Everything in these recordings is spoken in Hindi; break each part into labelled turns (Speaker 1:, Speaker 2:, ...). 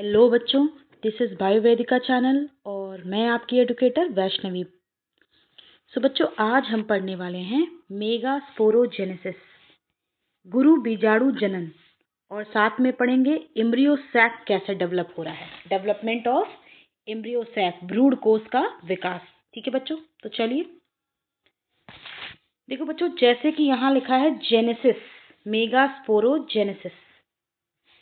Speaker 1: हेलो बच्चों, दिस इज़ बायोवेदिका चैनल और मैं आपकी एडुकेटर वैष्णवी। बच्चों, आज हम पढ़ने वाले हैं मेगास्पोरोजेनेसिस, गुरु बीजाणु जनन, और साथ में पढ़ेंगे एम्ब्रियो सैक कैसे डेवलप हो रहा है, डेवलपमेंट ऑफ एम्ब्रियो सैक, भ्रूण कोश का विकास। ठीक है बच्चों, तो चलिए देखो बच्चों, जैसे कि यहाँ लिखा है जेनेसिस, मेगास्पोरोजेनेसिस।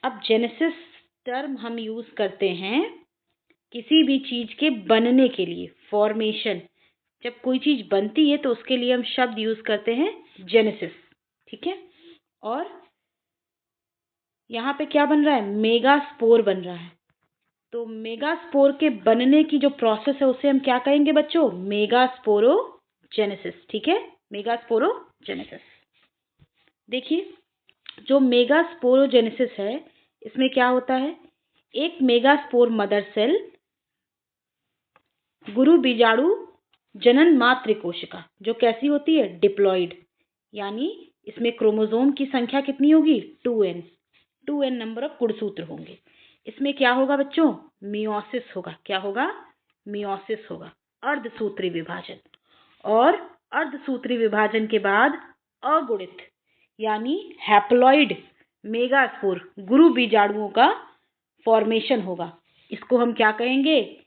Speaker 1: अब जेनेसिस टर्म हम यूज करते हैं किसी भी चीज के बनने के लिए, फॉर्मेशन। जब कोई चीज बनती है तो उसके लिए हम शब्द यूज करते हैं जेनेसिस। ठीक है, और यहाँ पे क्या बन रहा है, मेगास्पोर बन रहा है। तो मेगास्पोर के बनने की जो प्रोसेस है उसे हम क्या कहेंगे बच्चों, मेगास्पोरोजेनेसिस। ठीक है, मेगास्पोरोजेनेसिस। देखिए, जो मेगास्पोरोजेनेसिस है इसमें क्या होता है, एक मेगास्पोर मदर सेल, गुरु बीजाणु जनन मातृ कोशिका, जो कैसी होती है, डिप्लॉइड, यानी इसमें क्रोमोसोम की संख्या कितनी होगी, 2n नंबर ऑफ गुणसूत्र होंगे। इसमें क्या होगा बच्चों, मियोसिस होगा। क्या होगा, मियोसिस होगा, अर्धसूत्री विभाजन। और अर्धसूत्री विभाजन के बाद अगुणित यानी हैप्लॉइड मेगास्पोर, गुरु बीजाणुओं का फॉर्मेशन होगा। इसको हम क्या कहेंगे,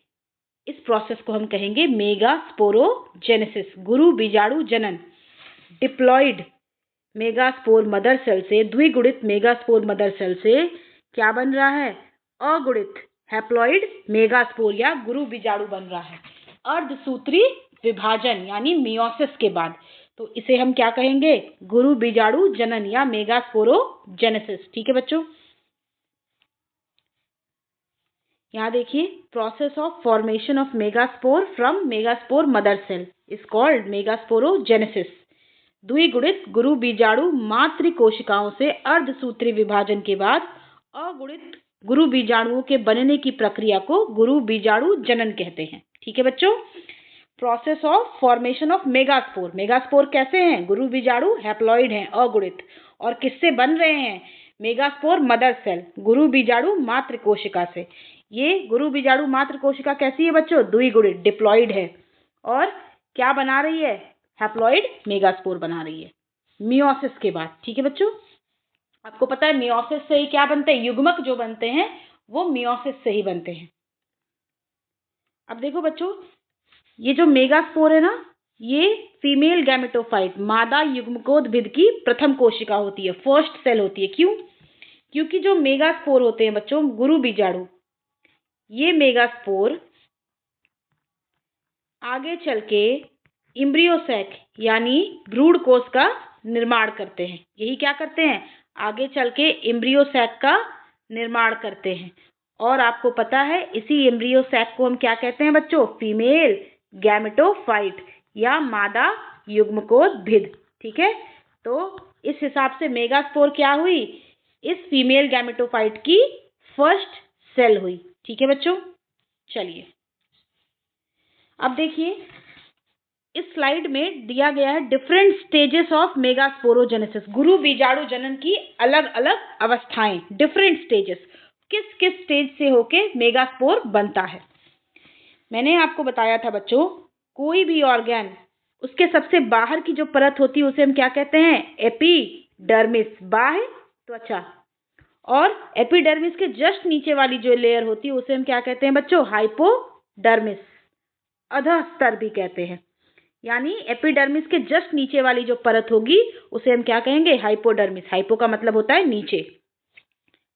Speaker 1: इस प्रोसेस को हम कहेंगे मेगास्पोरोजेनेसिस, गुरु बीजाणु जनन। डिप्लॉइड मेगास्पोर मदर सेल से, द्विगुणित मेगास्पोर मदर सेल से क्या बन रहा है, अगुणित हैप्लॉइड मेगास्पोर या गुरु बीजाणु बन रहा है अर्धसूत्री विभाजन यानी मियोसिस के बाद। तो इसे हम क्या कहेंगे, गुरु बीजाणु जनन या मेगास्पोरोजेनेसिस। ठीक है बच्चों, यहाँ देखिए, process of formation of megaspore from megaspore mother cell is called megasporogenesis. द्विगुणित गुरु बीजाणु मातृ कोशिकाओं से अर्धसूत्री विभाजन के बाद अगुणित गुरु बीजाणुओं के बनने की प्रक्रिया को गुरु बीजाणु जनन कहते हैं। ठीक है बच्चों, process of formation of megaspore. Megaspore कैसे हैं, गुरु बीजाणु हैप्लॉइड हैं, अगुणित, और किससे बन रहे हैं, मेगास्पोर मदर सेल, गुरु बीजाणु मातृ कोशिका से। ये गुरु बीजाणु मातृ कोशिका कैसी है बच्चों, द्विगुणित, डिप्लॉइड है, और क्या बना रही है, हैप्लॉइड मेगास्पोर बना रही है मियोसिस के बाद। ठीक है बच्चों, आपको पता है मियोसिस से ही क्या बनते हैं, युग्मक जो बनते हैं वो मियोसिस से ही बनते हैं। अब देखो बच्चों, ये जो मेगास्पोर है ना, ये फीमेल गैमेटोफाइट, मादा युग्मकोद्भिद की प्रथम कोशिका होती है, फर्स्ट सेल होती है। क्यों, क्योंकि जो मेगास्पोर होते हैं बच्चों, गुरु बीजाणु, ये मेगास्पोर आगे चल के एम्ब्रियोसैक यानी भ्रूण कोश का निर्माण करते हैं। यही क्या करते हैं, आगे चल के एम्ब्रियोसैक का निर्माण करते हैं। और आपको पता है इसी एम्ब्रियोसैक को हम क्या कहते हैं बच्चों, फीमेल गैमेटोफाइट या मादा युग्मकोद्भिद। ठीक है, तो इस हिसाब से मेगास्पोर क्या हुई, इस फीमेल गैमेटोफाइट की फर्स्ट सेल हुई। ठीक है बच्चों, चलिए अब देखिए, इस स्लाइड में दिया गया है डिफरेंट स्टेजेस ऑफ मेगास्पोरोजेनेसिस, गुरु बीजाणु जनन की अलग अलग अवस्थाएं, डिफरेंट स्टेजेस, किस किस स्टेज से होके मेगास्पोर बनता है। मैंने आपको बताया था बच्चों, कोई भी ऑर्गेन, उसके सबसे बाहर की जो परत होती है उसे हम क्या कहते हैं, एपिडर्मिस, बाह्य त्वचा, और एपिडर्मिस के जस्ट नीचे वाली जो लेयर होती है उसे हम क्या कहते हैं बच्चों, हाइपोडर्मिस, अधः स्तर भी कहते हैं। यानी एपिडर्मिस के जस्ट नीचे वाली जो परत होगी उसे हम क्या कहेंगे, हाइपोडर्मिस। हाइपो का मतलब होता है नीचे।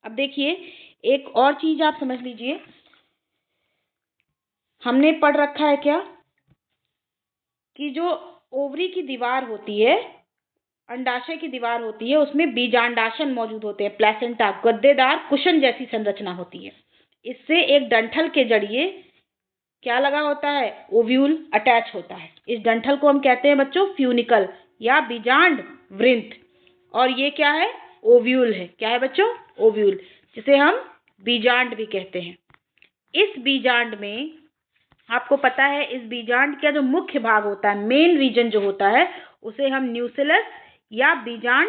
Speaker 1: अब देखिए, एक और चीज आप समझ लीजिए, हमने पढ़ रखा है क्या कि जो ओवरी की दीवार होती है, अंडाशय की दीवार होती है, उसमें बीजांडाशन मौजूद होते हैं, प्लेसेंटा, गद्देदार कुशन जैसी संरचना होती है। इससे एक डंठल के जरिए क्या लगा होता है, ओव्यूल अटैच होता है। इस डंठल को हम कहते हैं बच्चों फ्यूनिकल या बीजांड वृंत, और ये क्या है, ओव्यूल है। क्या है बच्चों, ओव्यूल, जिसे हम बीजांड भी कहते हैं। इस बीजांड में आपको पता है, इस बीजांड का जो मुख्य भाग होता है, मेन रीजन जो होता है, उसे हम न्यूसिलस या बीजांड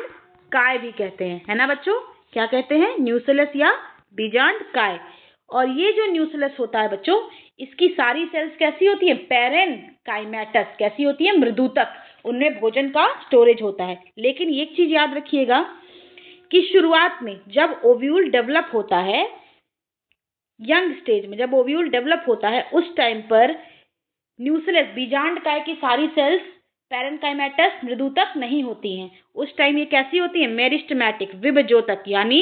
Speaker 1: काय भी कहते हैं, है ना बच्चों, क्या कहते हैं, न्यूसिलस या बीजांड काय। और ये जो न्यूक्लियस होता है बच्चों, इसकी सारी सेल्स कैसी होती है? पैरेनकाइमेटस। कैसी होती है? मृदुतक। उनमें भोजन का स्टोरेज होता है। लेकिन एक चीज याद रखिएगा कि शुरुआत में जब ओव्यूल डेवलप होता है, यंग स्टेज में जब ओव्यूल डेवलप होता है, उस टाइम पर न्यूक्लियस बीजांडकाय की सारी सेल्स पैरेनकाइमेटस मृदुतक नहीं होती हैं। उस टाइम ये कैसी होती है? मेरिस्टेमेटिक, विभज्योतक। यानी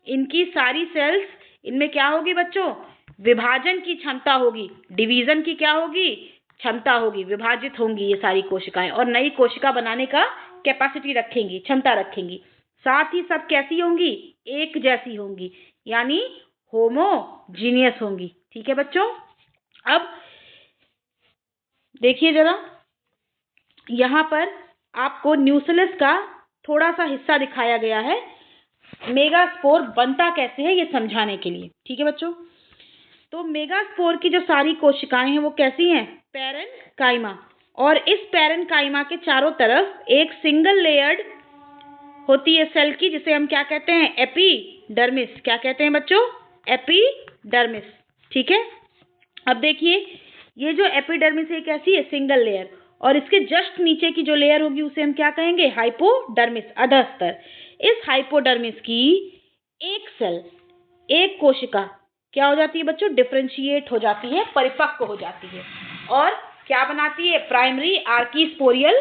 Speaker 1: इनकी सारी सेल्स, इनमें क्या होगी बच्चों? विभाजन की क्षमता होगी। डिवीजन की क्या होगी? क्षमता होगी। विभाजित होंगी ये सारी कोशिकाएं और नई कोशिका बनाने का कैपेसिटी रखेंगी, क्षमता रखेंगी। साथ ही सब कैसी होंगी? एक जैसी होंगी, यानी होमोजीनियस होंगी। ठीक है बच्चों। अब देखिए जरा, यहाँ पर आपको न्यूक्लियस का थोड़ा सा हिस्सा दिखाया गया है, मेगास्पोर बनता कैसे है ये समझाने के लिए। ठीक है बच्चों। तो मेगास्पोर की जो सारी कोशिकाएं हैं वो कैसी हैं? पैरेनकाइमा। और इस पैरेनकाइमा के चारों तरफ एक सिंगल लेयर्ड होती है सेल की, जिसे हम क्या कहते हैं? एपिडर्मिस। क्या कहते हैं बच्चों? एपिडर्मिस। ठीक है। अब देखिए, ये जो एपिडर्मिस है कैसी है? Single layer. और इसके जस्ट नीचे की जो लेयर होगी उसे हम क्या कहेंगे? हाइपोडर्मिस, अधस्तर। इस हाइपोडर्मिस की एक सेल, एक कोशिका क्या हो जाती है बच्चों? डिफरेंशिएट हो जाती है, परिपक्व हो जाती है। और क्या बनाती है? Primary archesporial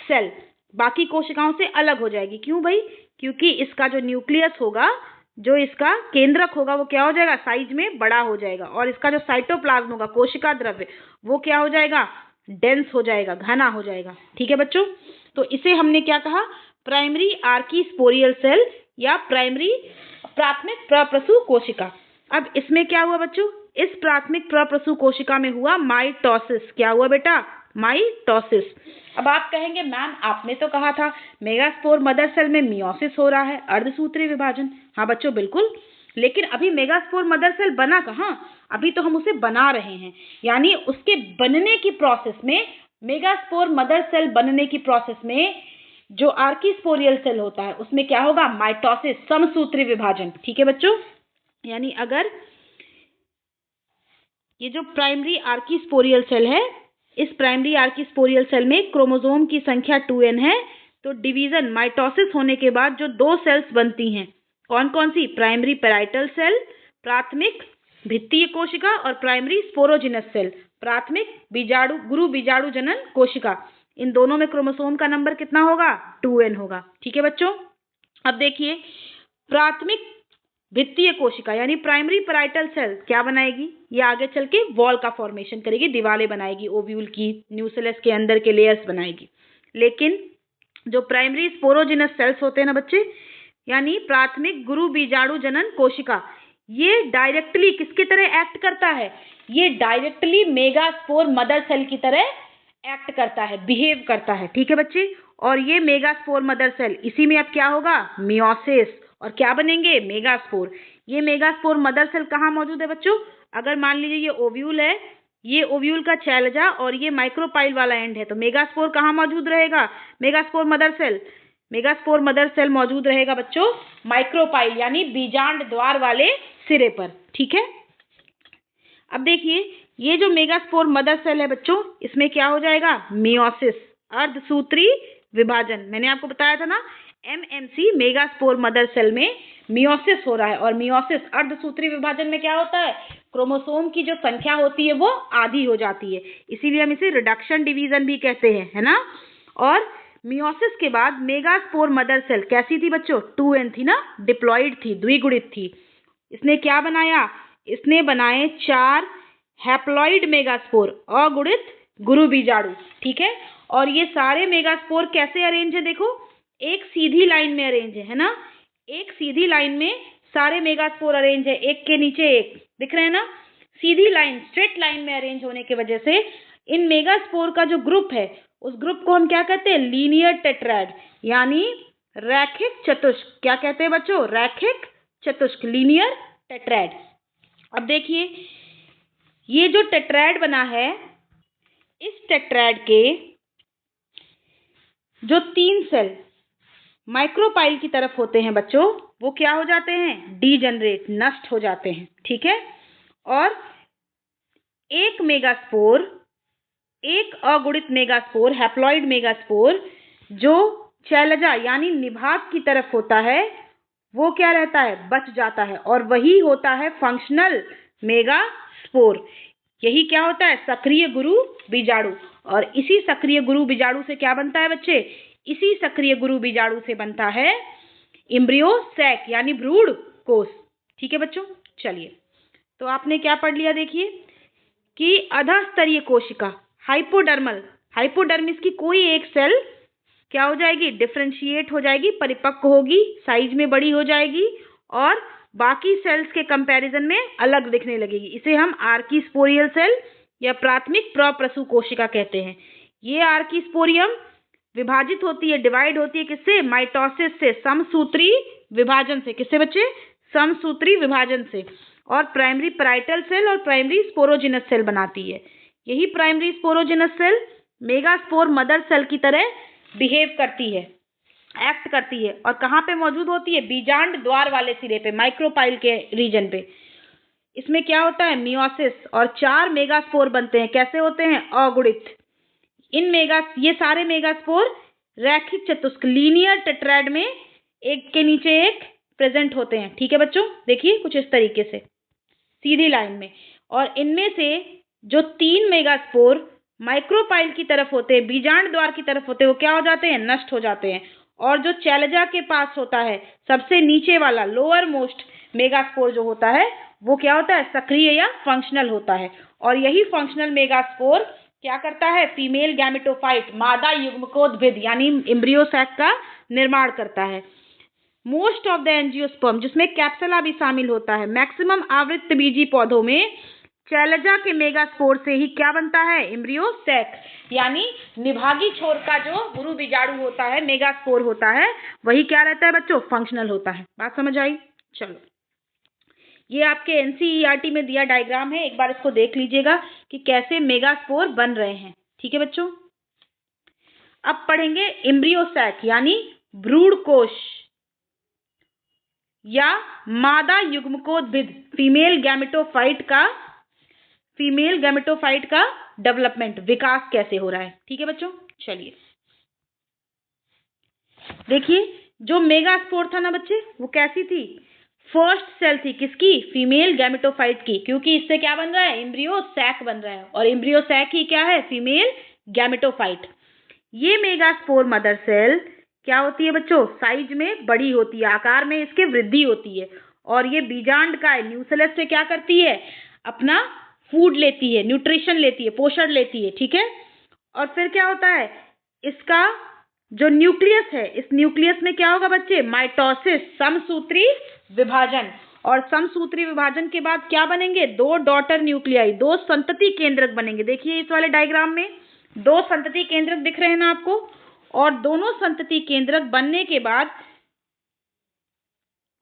Speaker 1: cell. बाकी कोशिकाओं से अलग हो जाएगी। क्यों भाई? क्योंकि इसका जो न्यूक्लियस होगा, जो इसका केंद्रक होगा, वो क्या हो जाएगा? साइज में बड़ा हो जाएगा। और इसका जो साइटोप्लाज्म होगा, कोशिका द्रव्य, वो क्या हो जाएगा? डेंस हो जाएगा, घना हो जाएगा। ठीक है बच्चों। तो इसे हमने क्या कहा? प्राइमरी आर्कीस्पोरियल सेल या प्राइमरी, प्राथमिक प्रप्रसु कोशिका। अब इसमें क्या हुआ बच्चों? इस प्राथमिक प्रप्रसु कोशिका में हुआ माइटोसिस। क्या हुआ बेटा? माइटोसिस। अब आप कहेंगे मैम आपने तो कहा था मेगास्पोर मदर सेल में मियोसिस हो रहा है, अर्धसूत्रीय विभाजन। हाँ बच्चों बिल्कुल, लेकिन अभी मेगास्पोर मदर सेल बना कहाँ? अभी तो हम उसे बना रहे हैं। यानी उसके बनने की प्रोसेस में, मेगास्पोर मदर सेल बनने की प्रोसेस में जो आर्कीस्पोरियल सेल होता है उसमें क्या होगा? माइटोसिस, समसूत्री विभाजन। ठीक है बच्चों। यानी अगर ये जो प्राइमरी आर्कीस्पोरियल सेल है, इस प्राइमरी आर्कीस्पोरियल सेल में क्रोमोसोम की संख्या 2n है, तो डिवीजन, माइटोसिस होने के बाद जो दो सेल्स बनती हैं, कौन कौन सी? प्राइमरी पैराइटल सेल, प्राथमिक भित्तीय कोशिका, और प्राइमरी स्पोरोजिनस सेल, प्राथमिक बीजाणु, गुरु बीजाणु जनन कोशिका। इन दोनों में क्रोमोसोम का नंबर कितना होगा? 2n होगा। ठीक है बच्चों। अब देखिए, प्राथमिक भित्तीय कोशिका यानी प्राइमरी पैराइटल सेल क्या बनाएगी? ये आगे चल के वॉल का फॉर्मेशन करेगी, दीवारें बनाएगी, ओव्यूल की, न्यूक्लियस के अंदर के लेयर्स बनाएगी। लेकिन जो प्राइमरी स्पोरोजिनस सेल्स होते हैं ना बच्चे, यानी प्राथमिक गुरु बीजाणु जनन कोशिका, ये डायरेक्टली किसकी तरह एक्ट करता है? ये डायरेक्टली मेगास्पोर मदर सेल की तरह एक्ट करता है, बिहेव करता है। ठीक है बच्चे। और ये मेगास्पोर मदर सेल, इसी में अब क्या होगा? मियोसिस, और क्या बनेंगे? मेगास्पोर। ये मेगास्पोर मदर सेल कहाँ मौजूद है बच्चों? अगर मान लीजिए ये ओव्यूल है, ये ओव्यूल का छैलजा और ये माइक्रोपाइल वाला एंड है, तो मेगास्पोर कहाँ मौजूद रहेगा? Megaspore mother cell, megaspore mother cell मौजूद रहेगा बच्चों माइक्रोपाइल यानी बीजांड द्वार वाले सिरे पर। ठीक है। अब देखिए, ये जो मेगास्पोर मदर सेल है बच्चों, इसमें क्या हो जाएगा? मियोसिस, अर्धसूत्री विभाजन। मैंने आपको बताया था ना, एमएमसी मेगास्पोर मदर सेल में मियोसिस हो रहा है। और मियोसिस, अर्धसूत्री विभाजन में क्या होता है? क्रोमोसोम की जो संख्या होती है वो आधी हो जाती है, इसीलिए हम इसे रिडक्शन डिवीजन भी कहते हैं, है ना। और मियोसिस के बाद मेगास्पोर मदर सेल कैसी थी बच्चों? 2n थी ना, डिप्लॉइड थी, द्विगुणित थी। इसने क्या बनाया? इसने बनाए 4 हैप्लॉइड मेगास्पोर, अगुणित गुरु बीजाणु। ठीक है। और ये सारे मेगास्पोर कैसे अरेंज है? देखो, एक सीधी लाइन में अरेंज है ना, एक सीधी लाइन में सारे मेगास्पोर अरेंज है, एक के नीचे एक, दिख रहे हैं ना। सीधी लाइन, स्ट्रेट लाइन में अरेंज होने की वजह से इन मेगास्पोर का जो ग्रुप है, उस ग्रुप को हम क्या कहते हैं? लीनियर टेट्राड, यानी रैखिक चतुष्क। क्या कहते हैं बच्चों? रैखिक चतुष्क, लीनियर टेट्राड। अब देखिए, ये जो टेट्राड बना है, इस टेट्राड के जो 3 सेल माइक्रोपाइल की तरफ होते हैं बच्चों, वो क्या हो जाते हैं? डीजनरेट, नष्ट हो जाते हैं। ठीक है। और एक मेगास्पोर, एक अगुणित मेगास्पोर, हैप्लॉइड मेगास्पोर जो शैलजा यानी निभाग की तरफ होता है वो क्या रहता है, बच जाता है, और वही होता है फंक्शनल मेगास्पोर। यही क्या होता है, सक्रिय गुरु बीजाणु। और इसी सक्रिय गुरु बीजाणु से क्या बनता है बच्चे, इसी सक्रिय गुरु बीजाणु से बनता है इम्ब्रियो सैक यानी भ्रूण कोश। ठीक है बच्चों, चलिए तो आपने क्या पढ़ लिया, देखिए कि अधस्तरीय कोशिका हाइपोडर्मल, हाइपोडर्मिस की कोई एक सेल क्या हो जाएगी, डिफरेंशिएट हो जाएगी, परिपक्व होगी, साइज में बड़ी हो जाएगी और बाकी सेल्स के कंपैरिजन में अलग दिखने लगेगी। इसे हम आर्कीस्पोरियल सेल या प्राथमिक प्रप्रसू कोशिका कहते हैं। ये आर्कीस्पोरियम विभाजित होती है, डिवाइड होती है किससे, माइटोसिस से, समसूत्री विभाजन से। किससे बच्चे, समसूत्री विभाजन से। और प्राइमरी पैराइटल सेल और प्राइमरी स्पोरोजिनस सेल बनाती है। यही primary sporogenous cell megaspore mother cell की तरह बिहेव करती है, एक्ट करती है। और कहाँ पे मौजूद होती है, बीजांड द्वार वाले सिरे पे, माइक्रोपाइल के रीजन पे। इसमें क्या होता है, मियोसिस, और 4 मेगास्पोर बनते हैं। कैसे होते हैं, अगुणित। ये सारे मेगास्पोर रैखिक चतुष्क लीनियर टेट्राड में एक के नीचे एक प्रेजेंट होते हैं। ठीक है बच्चों, देखिए कुछ इस तरीके से सीधी लाइन में। और इनमें से जो 3 मेगास्पोर माइक्रोपाइल की तरफ होते हैं, बीजांड द्वार की तरफ होते हैं, वो क्या हो जाते हैं, नष्ट हो जाते हैं। और जो शैलजा के पास होता है, सबसे नीचे वाला लोअर मोस्ट मेगास्पोर जो होता है, वो क्या होता है, सक्रिय या फंक्शनल होता है। और यही फंक्शनल मेगास्पोर क्या करता है, फीमेल गैमेटोफाइट, मादा युग्मकोद्भिद यानी एम्ब्रियो सैक का निर्माण करता है। मोस्ट ऑफ द एंजियोस्पर्म, जिसमें कैप्सुला भी शामिल होता है, मैक्सिमम आवृत्तबीजी पौधों में शैलजा के मेगास्पोर से ही क्या बनता है, एम्ब्रियो सैक यानी निभागी छोर का जो गुरु बीजाणु होता है, मेगास्पोर होता है, वही क्या रहता है बच्चों, फंक्शनल होता है। बात समझ आई। चलो, ये आपके एनसीईआरटी में दिया डायग्राम है, एक बार इसको देख लीजिएगा कि कैसे मेगास्पोर बन रहे हैं। ठीक है बच्चों, अब पढ़ेंगे एम्ब्रियो सैक यानी भ्रूण कोश या मादा युग्मकोद्भिद, फीमेल गैमेटोफाइट का डेवलपमेंट, विकास कैसे हो रहा है। ठीक है बच्चों, चलिए देखिए, जो मेगास्पोर था ना बच्चे, वो कैसी थी, फर्स्ट सेल थी, किसकी, फीमेल गैमेटोफाइट की, क्योंकि इससे क्या बन रहा है, एम्ब्रियो सैक बन रहा है। और एम्ब्रियो सैक ही क्या है, फीमेल गैमेटोफाइट। ये मेगास्पोर मदर सेल क्या होती है बच्चों, साइज में बड़ी होती है, आकार में इसके वृद्धि होती है। और ये बीजांड का न्यूक्लियस से क्या करती है, अपना फूड लेती है, न्यूट्रिशन लेती है, पोषण लेती है। ठीक है, और फिर क्या होता है, इसका जो न्यूक्लियस है, इस न्यूक्लियस में क्या होगा बच्चे, माइटोसिस, समसूत्री विभाजन। और समसूत्री विभाजन के बाद क्या बनेंगे, 2 डॉटर न्यूक्लियाई, 2 संतति केंद्रक बनेंगे। देखिए इस वाले डायग्राम में 2 संतति केंद्रक दिख रहे हैं ना आपको। और दोनों संतति केंद्रक बनने के बाद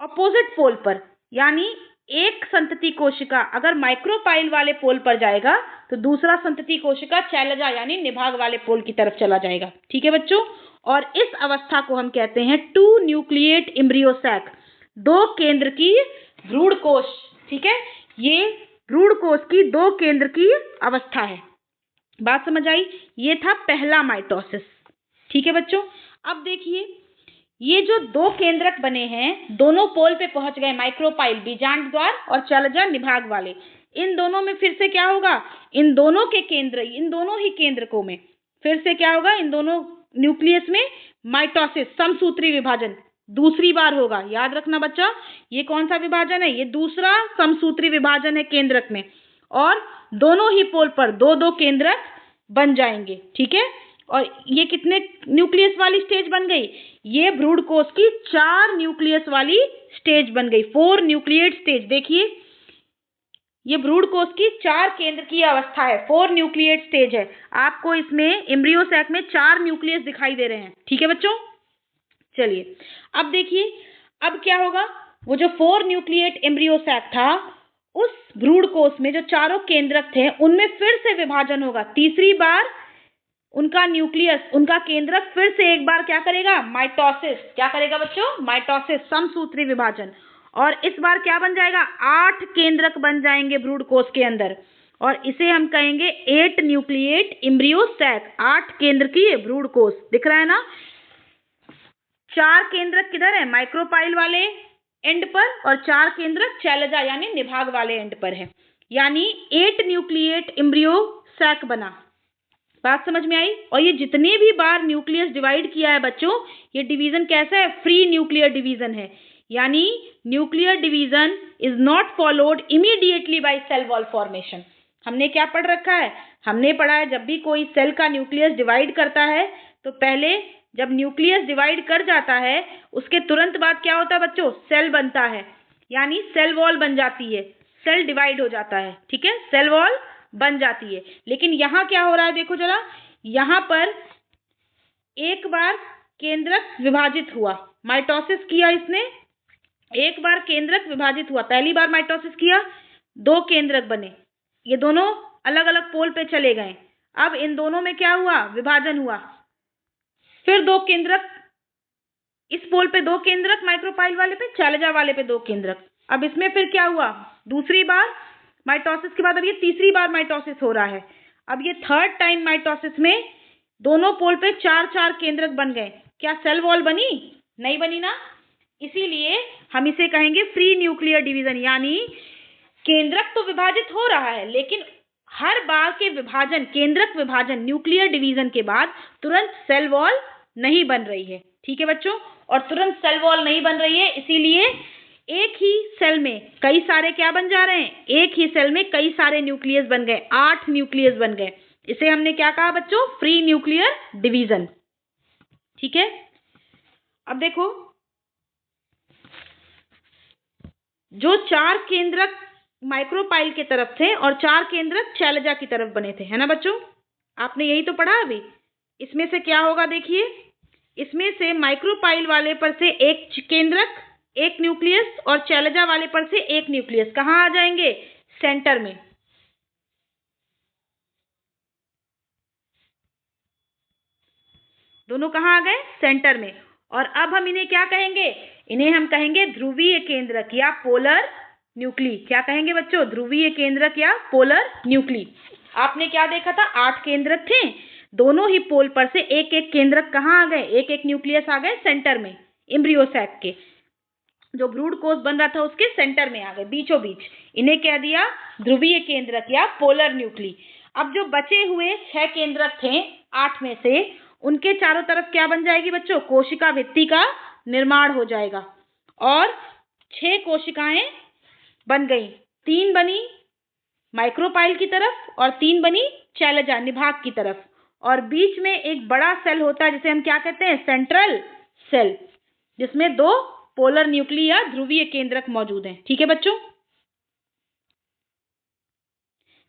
Speaker 1: अपोजिट पोल पर, यानी एक संतति कोशिका अगर माइक्रोपाइल वाले पोल पर जाएगा तो दूसरा संतति कोशिका शैलजा यानी निभाग वाले पोल की तरफ चला जाएगा। ठीक है बच्चों, और इस अवस्था को हम कहते हैं 2 न्यूक्लिएट एम्ब्रियो सैक, 2 केंद्र की भ्रूण कोश। ठीक है, ये भ्रूण कोश की 2 केंद्र की अवस्था है। बात समझ आई। ये था पहला माइटोसिस। ठीक है बच्चों, अब देखिए ये जो 2 केंद्रक बने हैं, दोनों पोल पे पहुंच गए, माइक्रोपाइल, बीजांड द्वार और शैलजा निभाग वाले। इन दोनों में फिर से क्या होगा, इन दोनों ही केंद्रकों में फिर से क्या होगा, इन दोनों न्यूक्लियस में माइटोसिस, समसूत्री विभाजन दूसरी बार होगा। याद रखना बच्चा, ये कौन सा विभाजन है, ये दूसरा समसूत्री विभाजन है केंद्रक में। और दोनों ही पोल पर 2-2 केंद्रक बन जाएंगे। ठीक है, और ये कितने न्यूक्लियस वाली स्टेज बन गई, ये भ्रूण कोश की 4 न्यूक्लियस वाली स्टेज बन गई, 4 न्यूक्लिएट स्टेज। देखिए ये भ्रूण कोश की 4 केंद्र की अवस्था है, 4 न्यूक्लिएट स्टेज है। आपको इसमें एम्ब्रियो सैक में 4 न्यूक्लियस दिखाई दे रहे हैं। ठीक है बच्चों, चलिए अब देखिए अब क्या होगा, वो जो 4 न्यूक्लिएट एम्ब्रियो सैक था, उस भ्रूण कोश में जो चारों केंद्रक थे उनमें फिर से विभाजन होगा। तीसरी बार उनका न्यूक्लियस, उनका केंद्रक फिर से एक बार क्या करेगा, माइटोसिस। क्या करेगा बच्चों, माइटोसिस, समसूत्री विभाजन। और इस बार क्या बन जाएगा, 8 केंद्रक बन जाएंगे भ्रूण कोश के अंदर, और इसे हम कहेंगे 8 न्यूक्लिएट इम्ब्रियो सैक। 8 केंद्र की भ्रूण कोश, दिख रहा है ना। 4 केंद्रक किधर है, माइक्रोपाइल वाले एंड पर, और 4 केंद्रक शैलजा यानी निभाग वाले एंड पर है, यानी 8 न्यूक्लिएट इम्ब्रियो सैक बना। बात समझ में आई। और ये जितने भी बार न्यूक्लियस डिवाइड किया है बच्चों, ये डिवीजन कैसा है, फ्री न्यूक्लियर डिवीजन है, यानी nuclear division is not followed immediately by cell wall formation. हमने क्या पढ़ रखा है, हमने पढ़ा है जब भी कोई सेल का न्यूक्लियस डिवाइड करता है तो पहले जब न्यूक्लियस डिवाइड कर जाता है उसके तुरंत बाद क्या होता है बच्चों, सेल बनता है, यानी सेल वॉल बन जाती है, सेल डिवाइड हो जाता है, ठीक है, सेल वॉल बन जाती है। लेकिन यहाँ क्या हो रहा है, देखो जरा, यहाँ पर एक बार केंद्रक विभाजित हुआ, माइटोसिस किया इसने, एक बार केंद्रक विभाजित हुआ, पहली बार माइटोसिस किया, 2 केंद्रक बने, ये दोनों अलग अलग पोल पे चले गए। अब इन दोनों में क्या हुआ, विभाजन हुआ, फिर 2 केंद्रक, इस पोल पे 2 केंद्रक माइक्रोपाइल वाले पे, शैलजा वाले पे 2 केंद्रक। अब इसमें फिर क्या हुआ, दूसरी बार माइटोसिस के बाद अब ये तीसरी बार माइटोसिस हो रहा है। अब ये थर्ड टाइम माइटोसिस में दोनों पोल पे 4-4 केंद्रक बन गए। क्या सेल वॉल बनी, नहीं बनी ना, इसीलिए हम इसे कहेंगे फ्री न्यूक्लियर डिवीजन, यानी केंद्रक तो विभाजित हो रहा है लेकिन हर बार के विभाजन, केंद्रक विभाजन, न्यूक्लियर डिवीजन के बाद तुरंत सेल वॉल नहीं बन रही है, ठीक है बच्चों। और तुरंत सेल वॉल नहीं बन रही है, इसीलिए एक ही सेल में कई सारे क्या बन जा रहे हैं, एक ही सेल में कई सारे न्यूक्लियस बन गए, 8 न्यूक्लियस बन गए। इसे हमने क्या कहा बच्चों, फ्री न्यूक्लियर डिवीजन, ठीक है। अब देखो, जो 4 केंद्रक माइक्रोपाइल की तरफ थे और 4 केंद्रक शैलजा की तरफ बने थे, है ना बच्चों, आपने यही तो पढ़ा अभी। इसमें से क्या होगा, देखिए, इसमें से माइक्रोपाइल वाले पर से एक केंद्रक, एक न्यूक्लियस, और शैलजा वाले पर से एक न्यूक्लियस कहाँ आ जाएंगे, सेंटर में। दोनों कहाँ आ गए, सेंटर में। और अब हम इन्हें क्या कहेंगे, इन्हें हम कहेंगे ध्रुवीय केंद्रक या पोलर न्यूक्ली। क्या कहेंगे बच्चों, ध्रुवीय केंद्रक या पोलर न्यूक्ली। आपने क्या देखा था, 8 केंद्रक थे, दोनों ही पोल पर से एक एक केंद्रक कहाँ आ गए, एक एक न्यूक्लियस आ गए सेंटर में, इम्ब्रियो सैक के जो भ्रूण कोश बन रहा था उसके सेंटर में आ गए, बीचों बीच। इन्हें कह दिया ध्रुवीय केंद्रक या पोलर न्यूक्ली। अब जो बचे हुए 6 केंद्रक थे 8 में से, उनके चारों तरफ क्या बन जाएगी बच्चों, कोशिका भित्ति का निर्माण हो जाएगा, और 6 कोशिकाएं बन गई, 3 बनी माइक्रोपाइल की तरफ और 3 बनी शैलजा निभाग की तरफ, और बीच में एक बड़ा सेल होता है जिसे हम क्या कहते हैं, सेंट्रल सेल, जिसमें 2 पोलर न्यूक्ली या ध्रुवीय केंद्रक मौजूद हैं, ठीक है बच्चों।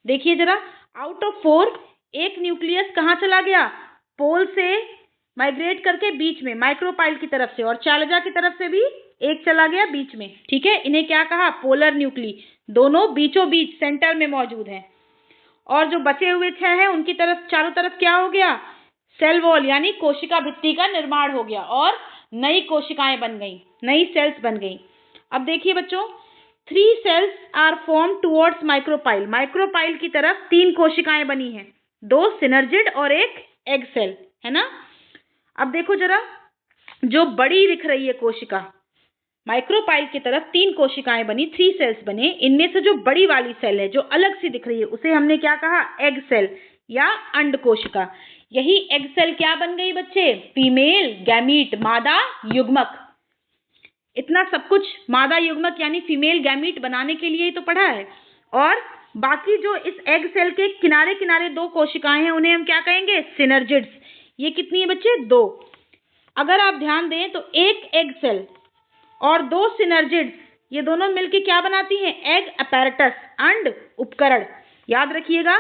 Speaker 1: देखिए जरा, आउट ऑफ 4 एक न्यूक्लियस कहाँ चला गया, पोल से माइग्रेट करके बीच में माइक्रोपाइल की तरफ से, और शैलजा की तरफ से भी एक चला गया बीच में, ठीक है। इन्हें क्या कहा, पोलर न्यूक्ली, दोनों बीचों बीच सेंटर में मौजूद हैं। और जो बचे हुए 6 हैं उनकी तरफ, चारों तरफ क्या हो गया, सेल वॉल यानी कोशिका भित्ति का निर्माण हो गया, और नई कोशिकाएं बन गई, नई सेल्स बन गई। अब देखिए बच्चों, 3 cells are form towards micropyle, micropyle की तरफ 3 कोशिकाएं बनी हैं, 2 सिनर्जिड और एक एग सेल, है ना। अब देखो जरा, जो बड़ी दिख रही है कोशिका, माइक्रोपाइल की तरफ 3 कोशिकाएं बनी, 3 सेल्स बने, इनमें से जो बड़ी वाली सेल है जो अलग सी दिख रही है उसे हमने क्या कहा, एग सेल या अंड कोशिका। यही एग सेल क्या बन गई बच्चे, फीमेल गैमीट, मादा युग्मक। इतना सब कुछ मादा युग्मक यानी फीमेल गैमीट बनाने के लिए ही तो पढ़ा है। और बाकी जो इस एग सेल के किनारे किनारे 2 कोशिकाएं हैं उन्हें हम क्या कहेंगे, सिनर्जिड्स। ये कितनी है बच्चे, 2। अगर आप ध्यान दें तो एक एग सेल और 2 सिनर्जिड्स, ये दोनों मिलकर क्या बनाती हैं, एग अपैरेटस, अंड उपकरण। याद रखिएगा,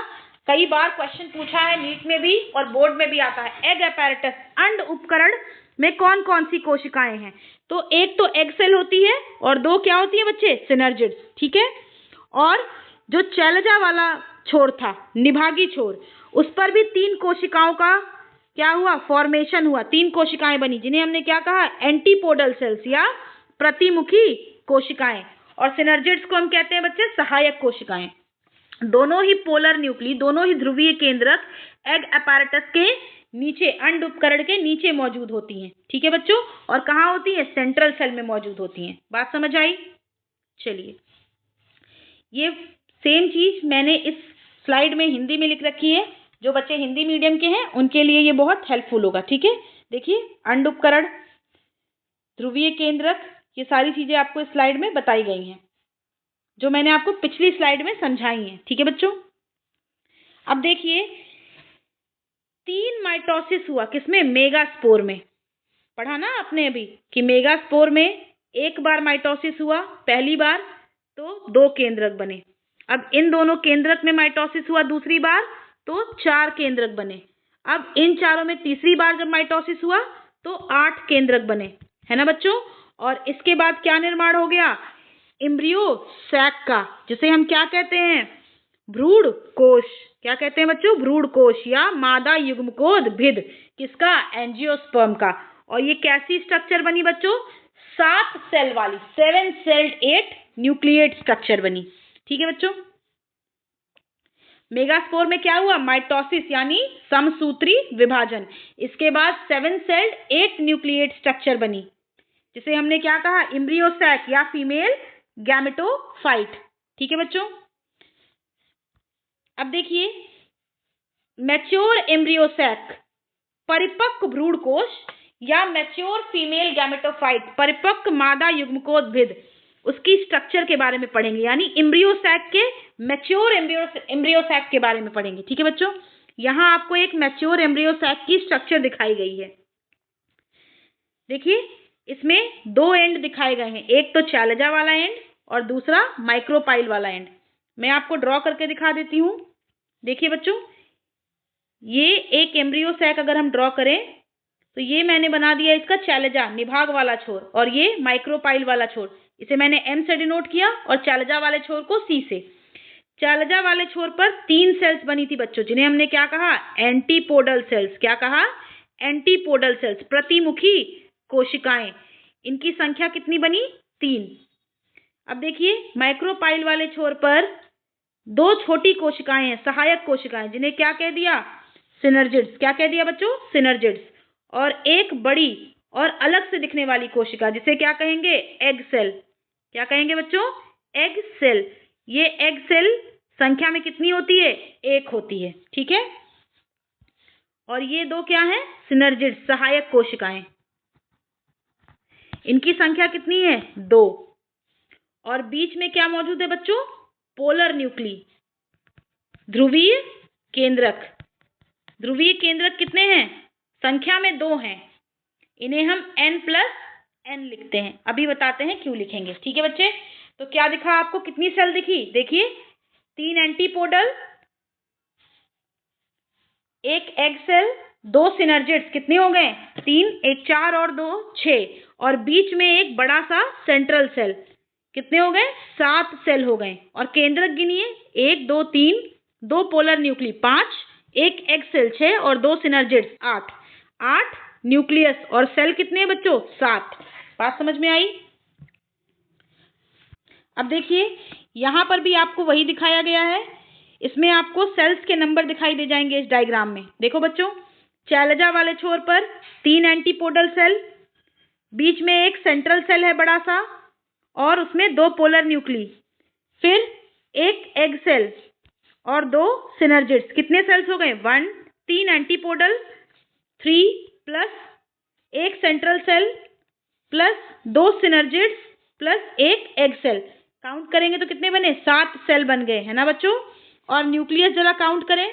Speaker 1: कई बार क्वेश्चन पूछा है नीट में भी और बोर्ड में भी आता है, एग अपैरेटस, अंड उपकरण में कौन कौन सी कोशिकाएं हैं। तो एक तो एग सेल होती है और 2 क्या होती है बच्चे, सिनर्जिड्स, ठीक है। और जो शैलजा वाला छोर था, निभागी छोर, उस पर भी 3 कोशिकाओं का क्या हुआ, फॉर्मेशन हुआ, 3 कोशिकाएं बनी, जिन्हें हमने क्या कहा, एंटीपोडल सेल्स या प्रतिमुखी कोशिकाएं, और सिनर्जिड्स को हम कहते हैं बच्चे सहायक कोशिकाएं। दोनों ही पोलर न्यूक्ली, दोनों ही ध्रुवीय केंद्रक एग अपैरेटस के नीचे, अंड उपकरण के नीचे मौजूद होती हैं। ठीक है बच्चों, और कहाँ होती हैं? सेंट्रल सेल में मौजूद होती हैं। बात समझ आई? चलिए, ये सेम चीज मैंने इस स्लाइड में हिंदी में लिख रखी है। जो बच्चे हिंदी मीडियम के हैं उनके लिए ये बहुत हेल्पफुल होगा। ठीक है, देखिए, अंड उपकरण, ध्रुवीय केंद्रक, ये सारी चीजें आपको इस स्लाइड में बताई गई हैं, जो मैंने आपको पिछली स्लाइड में समझाई हैं। ठीक है बच्चों, अब देखिए, 3 माइटोसिस हुआ किसमें? मेगास्पोर में। पढ़ा ना आपने अभी कि मेगास्पोर में एक बार माइटोसिस हुआ, पहली बार तो 2 केंद्रक बने। अब इन दोनों केंद्रक में माइटोसिस हुआ दूसरी बार तो 4 केंद्रक बने। अब इन चारों में तीसरी बार जब माइटोसिस हुआ तो 8 केंद्रक बने, है ना बच्चों। और इसके बाद क्या निर्माण हो गया? एम्ब्रियो सैक का, जिसे हम क्या कहते हैं? भ्रूण कोश। क्या कहते हैं बच्चों? भ्रूण कोश या मादा युग्मकोद भिद। किसका? एंजियोस्पर्म का। और ये कैसी स्ट्रक्चर बनी बच्चों? 7 सेल वाली, 7 सेल्ड 8 न्यूक्लिएट स्ट्रक्चर बनी। ठीक है बच्चों, मेगास्पोर में क्या हुआ? माइटोसिस यानी समसूत्री विभाजन। इसके बाद 7 सेल्ड 8 न्यूक्लिएट स्ट्रक्चर बनी, जिसे हमने क्या कहा? एम्ब्रियो सैक या फीमेल गैमेटोफाइट। ठीक है बच्चों, अब देखिए, मैच्योर एम्ब्रियो सैक, परिपक्व भ्रूण कोश या मैच्योर फीमेल गैमेटोफाइट, परिपक्व मादा युग्मकोद भिद, उसकी स्ट्रक्चर के बारे में पढ़ेंगे, यानी एम्ब्रियो सैक के, मैच्योर एम्ब्रियो सैक के बारे में पढ़ेंगे। ठीक है बच्चों, यहां आपको एक मैच्योर एम्ब्रियो सैक की स्ट्रक्चर दिखाई गई है। देखिए, इसमें 2 एंड दिखाए गए हैं, एक तो चैलेजा वाला एंड और दूसरा माइक्रोपाइल वाला एंड। मैं आपको ड्रॉ करके दिखा देती हूं। देखिए बच्चों, ये एक एम्ब्रियो सैक अगर हम ड्रॉ करें तो ये मैंने बना दिया इसका चैलेजा, निभाग वाला छोर, और ये माइक्रोपाइल वाला छोर। इसे मैंने एम से डिनोट किया और चैलेजा वाले छोर को सी से। चैलेजा वाले छोर पर 3 सेल्स बनी थी बच्चों, जिन्हें हमने क्या कहा? Antipodal cells. क्या कहा? एंटीपोडल सेल्स, प्रतिमुखी कोशिकाएं। इनकी संख्या कितनी बनी? 3। अब देखिए, माइक्रोपाइल वाले छोर पर 2 छोटी कोशिकाएं हैं, सहायक कोशिकाएं, जिन्हें क्या कह दिया? सिनर्जिड्स। क्या कह दिया बच्चों? सिनर्जिड्स। और एक बड़ी और अलग से दिखने वाली कोशिका, जिसे क्या कहेंगे? Egg cell. क्या कहेंगे बच्चों? Egg cell. ये एग सेल संख्या में कितनी होती है? 1 होती है। ठीक है, और ये 2 क्या है? सिनर्जिड्स, सहायक कोशिकाएं। इनकी संख्या कितनी है? 2। और बीच में क्या मौजूद है बच्चों? पोलर न्यूक्ली, ध्रुवीय केंद्रक। ध्रुवीय केंद्रक कितने हैं? संख्या में 2 हैं। इन्हें हम n+n लिखते हैं। अभी बताते हैं क्यों लिखेंगे। ठीक है बच्चे, तो क्या दिखा आपको? कितनी सेल दिखी? देखिए, 3 एंटीपोडल, 1 एग सेल, 2 सिनर्जिड्स। कितने हो गए? 3, 1 4 और 2 6, और बीच में एक बड़ा सा सेंट्रल सेल। कितने हो गए? 7 सेल हो गए। और केंद्रक गिनिए, 1 2 3, 2 पोलर न्यूक्ली 5, 1 एग सेल 6 और 2 सिनर्जिड्स 8। 8 न्यूक्लियस, और सेल कितने हैं बच्चों? 7। बात समझ में आई? अब देखिए, यहां पर भी आपको वही दिखाया गया है। इसमें आपको सेल्स के नंबर दिखाई दे जाएंगे इस डायग्राम में। देखो बच्चों, चैलेजा वाले छोर पर 3 एंटीपोडल सेल, बीच में एक सेंट्रल सेल है बड़ा सा, और उसमें 2 पोलर न्यूक्ली, फिर 1 एग सेल और 2 सिनर्जिड्स। कितने सेल्स हो गए? 1, 3 antipodal, 3 plus 1 central cell plus 2 synergids plus 1 egg cell. Count करेंगे तो कितने बने? 7 सेल बन गए, है ना बच्चों। और न्यूक्लियस जरा काउंट करें।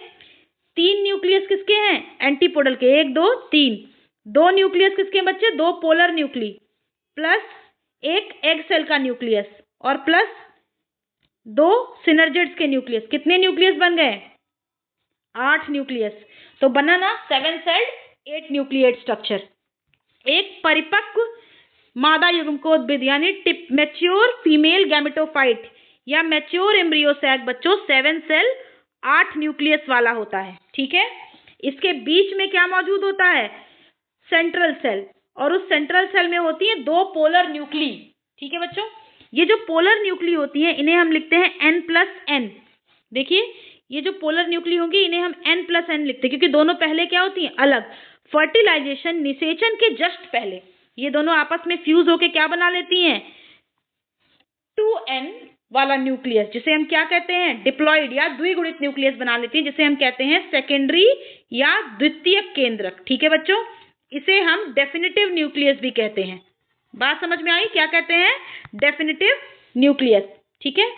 Speaker 1: 3 न्यूक्लियस किसके हैं? एंटीपोडल के, 1 2 3। 2 न्यूक्लियस किसके हैं बच्चे? 2 polar nuclei, plus 1 egg cell का न्यूक्लियस, और प्लस 2 सिनर्जिड्स के न्यूक्लियस। कितने न्यूक्लियस बन गए? 8 न्यूक्लियस। तो बना ना 7 सेल्ड 8 न्यूक्लिएट स्ट्रक्चर। एक परिपक्व मादा युग्मकोद भिद यानी मैच्योर फीमेल गैमेटोफाइट या मैच्योर एम्ब्रियो सैक बच्चों 7 सेल 8 न्यूक्लियस वाला होता है। ठीक है, इसके बीच में क्या मौजूद होता है? सेंट्रल सेल, और उस सेंट्रल सेल में होती है 2 पोलर न्यूक्ली। ठीक है बच्चों, ये जो पोलर न्यूक्ली होती हैं इन्हें हम लिखते हैं N+N। देखिए ये जो पोलर न्यूक्ली होंगी इन्हें हम N+N लिखते हैं, क्योंकि दोनों पहले क्या होती हैं, अलग। फर्टिलाइजेशन, निषेचन के जस्ट पहले ये दोनों आपस में फ्यूज होके क्या बना लेती हैं, 2N वाला न्यूक्लियस, जिसे हम क्या कहते हैं, डिप्लॉइड या द्विगुणित न्यूक्लियस बना लेती हैं, जिसे हम कहते हैं सेकेंडरी या द्वितीयक केंद्रक। ठीक है बच्चों, इसे हम डेफिनेटिव न्यूक्लियस भी कहते हैं। बात समझ में आई, क्या कहते हैं, डेफिनेटिव न्यूक्लियस। ठीक है,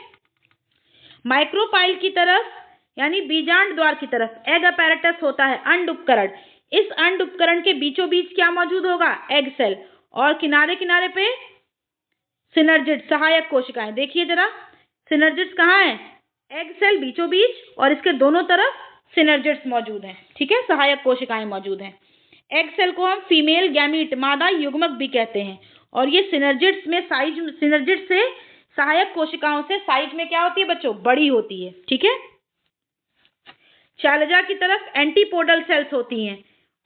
Speaker 1: माइक्रोपाइल की तरफ यानी बीजांड द्वार की तरफ एग अपैरेटस होता है, अंड उपकरण। इस अंड उपकरण के बीचों बीच क्या मौजूद होगा, एग सेल, और किनारे किनारे पे सिनर्जिड, सहायक कोशिकाएं। देखिए जरा, सिनर्जिड्स कहाँ है, एग सेल बीचों बीच, और इसके दोनों तरफ सिनर्जिड्स मौजूद हैं। ठीक है, सहायक कोशिकाएं मौजूद हैं। एग सेल को हम फीमेल गैमीट, मादा युग्मक भी कहते हैं, और ये सिनर्जिड्स में साइज, सिनर्जिड से सहायक कोशिकाओं से साइज में क्या होती है बच्चों, बड़ी होती है। ठीक है, शैलजा की तरफ एंटीपोडल सेल्स होती हैं,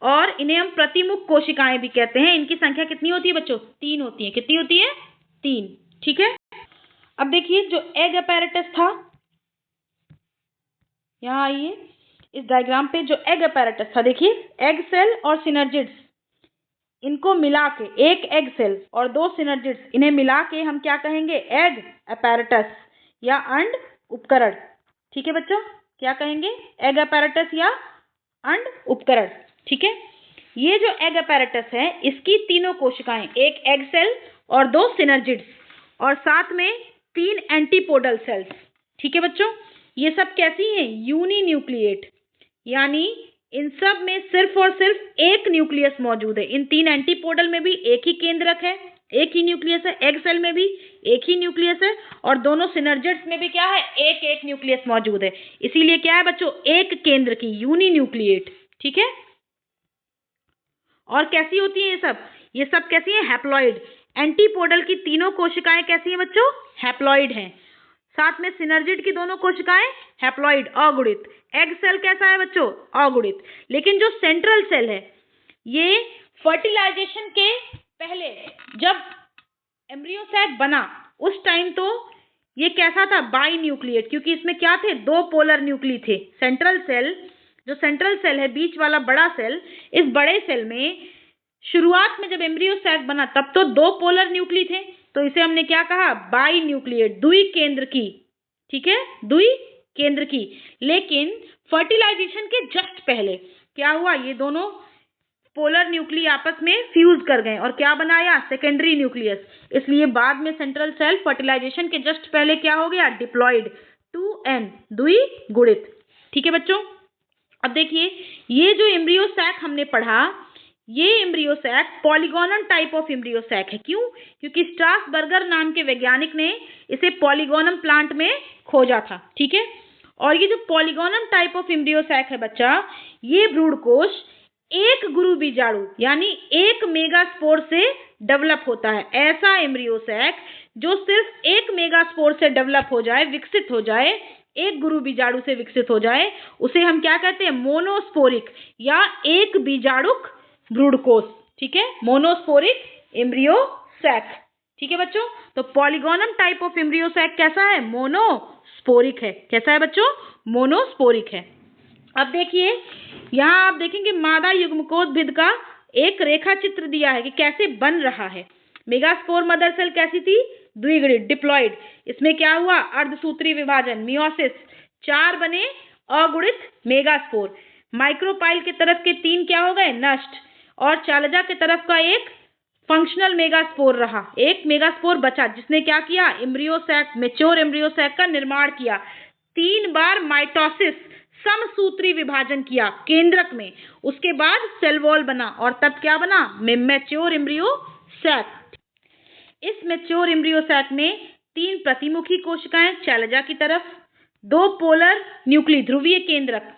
Speaker 1: और इन्हें हम प्रतिमुख कोशिकाएं भी कहते हैं। इनकी संख्या कितनी होती है बच्चों, 3 होती है। कितनी होती है, 3। ठीक है, अब देखिए जो एग अपैरेटस था, यहाँ आइए इस डायग्राम पे, जो एग अपैरेटस था, देखिए एग सेल और सिनर्जिड्स, इनको मिला के, एक एग सेल और 2 सिनर्जिड्स, इन्हें मिला के हम क्या कहेंगे, एग अपैरेटस या अंड उपकरण। ठीक है बच्चों, क्या कहेंगे, एग अपैरेटस या अंड उपकरण। ठीक है, ये जो एग अपैरेटस है इसकी तीनों कोशिकाएं, एक एग सेल और 2 सिनर्जिड्स, और साथ में 3 एंटीपोडल सेल्स। ठीक है बच्चों, ये सब कैसी हैं, यूनिन्यूक्लिएट, यानी इन सब में सिर्फ और सिर्फ एक न्यूक्लियस मौजूद है। इन 3 एंटीपोडल में भी एक ही केंद्रक है, एक ही न्यूक्लियस है, एग सेल में भी एक ही न्यूक्लियस है, और दोनों सिनर्जिड्स में भी क्या है, एक एक न्यूक्लियस मौजूद है। इसीलिए क्या है बच्चों, एक केंद्र की, यूनिन्यूक्लिएट। ठीक है, और कैसी होती है ये सब कैसी है, हैप्लॉइड। एंटीपोडल की तीनों कोशिकाएं कैसी हैं बच्चों, हैप्लॉइड हैं। साथ में सिनर्जिड की दोनों कोशिकाएं हैप्लॉइड, अगुणित। एग सेल कैसा है बच्चों, अगुणित। लेकिन जो सेंट्रल सेल है, ये फर्टिलाइजेशन के पहले जब एम्ब्रियो सैक बना उस टाइम तो ये कैसा था, बाई न्यूक्लिएट, क्योंकि इसमें क्या थे, 2 पोलर न्यूक्ली थे। सेंट्रल सेल, जो सेंट्रल सेल है, बीच वाला बड़ा सेल, इस बड़े सेल में शुरुआत में जब एम्ब्रियो सैक बना तब तो 2 पोलर न्यूक्ली थे, तो इसे हमने क्या कहा, बाई न्यूक्लिएट, द्वि केंद्र की। ठीक है, द्वि केंद्र की। लेकिन फर्टिलाइजेशन के जस्ट पहले क्या हुआ, ये दोनों पोलर न्यूक्ली आपस में फ्यूज कर गए और क्या बनाया, सेकेंडरी न्यूक्लियस। इसलिए बाद में सेंट्रल सेल फर्टिलाइजेशन के जस्ट पहले क्या हो गया, डिप्लॉइड, 2N, द्विगुणित। ठीक है बच्चों, अब देखिए ये जो एम्ब्रियो सैक हमने पढ़ा, ये embryo sac polygonal type of embryo sac है। क्यों, क्योंकि स्ट्रासबर्गर नाम के वैज्ञानिक ने इसे पॉलीगोनम प्लांट में खोजा था। ठीक है, और ये जो polygonum type of embryo sac है बच्चा, ये भ्रूणकोश एक गुरु बीजाणु यानी एक मेगास्पोर से डेवलप होता है। ऐसा एम्ब्रियो सैक जो सिर्फ एक मेगास्पोर से डेवलप हो जाए, विकसित हो जाए, एक गुरु बीजाणु से विकसित हो जाए, उसे हम क्या कहते हैं, मोनोस्पोरिक या एक बीजाणुक भ्रूणकोश। ठीक है, मोनोस्पोरिक एम्ब्रियो सैक। ठीक है बच्चों, तो polygonum type of embryo sac कैसा है, मोनोस्पोरिक है। कैसा है बच्चों, मोनोस्पोरिक है। अब देखिए यहाँ आप देखेंगे मादा युग्मकोद्भिद का एक रेखा चित्र दिया है कि कैसे बन रहा है। मेगास्पोर मदर सेल कैसी थी, द्विगुणित, डिप्लॉइड। इसमें क्या हुआ, अर्धसूत्री विभाजन, मियोसिस, 4 बने अगुणित मेगास्पोर। माइक्रोपाइल के तरफ के 3 क्या हो गए, नष्ट, और चालजा के तरफ का एक फंक्शनल मेगास्पोर रहा, एक मेगास्पोर बचा, जिसने क्या किया, embryo sac, mature embryo sac का निर्माण किया। 3 बार माइटोसिस, समसूत्री विभाजन किया केंद्रक में, उसके बाद सेल वॉल बना, और तब क्या बना, मैच्योर एम्ब्रियो सैक। इस मैच्योर एम्ब्रियो सैक में 3 प्रतिमुखी कोशिकाएं चालजा की तरफ, 2 पोलर न्यूक्ली, ध्रुवीय केंद्रक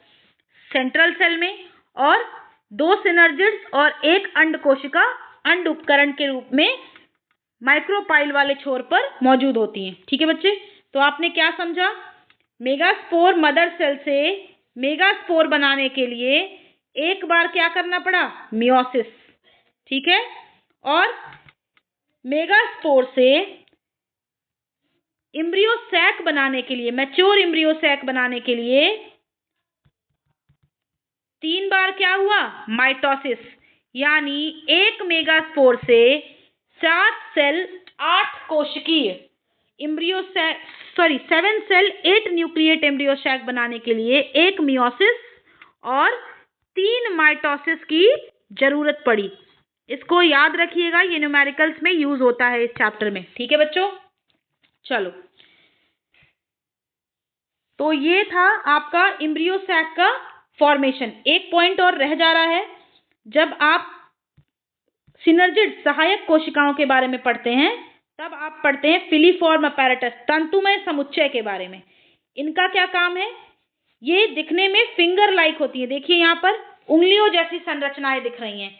Speaker 1: सेंट्रल सेल में, और 2 सिनर्जिड्स और 1 अंड कोशिका अंड उपकरण के रूप में माइक्रोपाइल वाले छोर पर मौजूद होती हैं। ठीक है बच्चे, तो आपने क्या समझा, मेगास्पोर मदर सेल से मेगास्पोर बनाने के लिए एक बार क्या करना पड़ा, मियोसिस। ठीक है, और मेगास्पोर से इम्ब्रियो सैक बनाने के लिए, मैच्योर इम्ब्रियो सैक बनाने के लिए 3 बार क्या हुआ, माइटोसिस, यानी एक मेगास्पोर से 7 सेल 8 कोशिकीय embryo sac 7 cell 8 nucleate embryo sac बनाने के लिए एक मियोसिस और 3 माइटोसिस की जरूरत पड़ी। इसको याद रखिएगा, ये न्यूमेरिकल्स में यूज होता है इस चैप्टर में। ठीक है बच्चों, चलो, तो ये था आपका इम्ब्रियो सैक का फॉर्मेशन। एक पॉइंट और रह जा रहा है, जब आप सिनर्जिड सहायक कोशिकाओं के बारे में पढ़ते हैं तब आप पढ़ते हैं फिलीफॉर्म अपैरेटस, तंतुमय समुच्चय के बारे में। इनका क्या काम है, ये दिखने में फिंगर लाइक होती है, देखिए यहाँ पर उंगलियों जैसी संरचनाएं दिख रही हैं,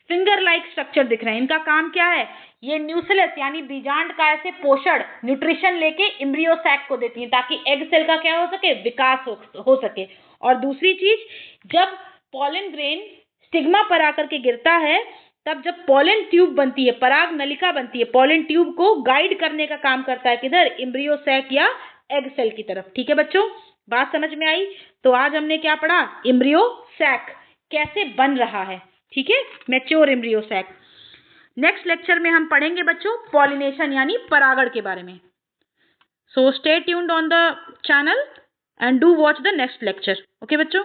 Speaker 1: फिंगर लाइक स्ट्रक्चर दिख रहे हैं। इनका काम क्या है, ये न्यूक्लियस यानी बीजांडकाय से पोषण न्यूट्रिशन लेके इम्ब्रियो सैक को देती है ताकि एग सेल का क्या हो सके, विकास हो सके। और दूसरी चीज, जब पॉलन ग्रेन स्टिग्मा पर आकर के गिरता है तब जब पॉलन ट्यूब बनती है, पराग नलिका बनती है, पॉलन ट्यूब को गाइड करने का काम करता है किधर, इम्ब्रियो सैक या एग सेल की तरफ। ठीक है बच्चों, बात समझ में आई। तो आज हमने क्या पढ़ा, इम्ब्रियो सैक कैसे बन रहा है। ठीक है, mature embryo sac. Next lecture में हम पढ़ेंगे बच्चों पॉलिनेशन यानी परागण के बारे में। So stay tuned on the channel and do watch the next lecture. Okay बच्चों।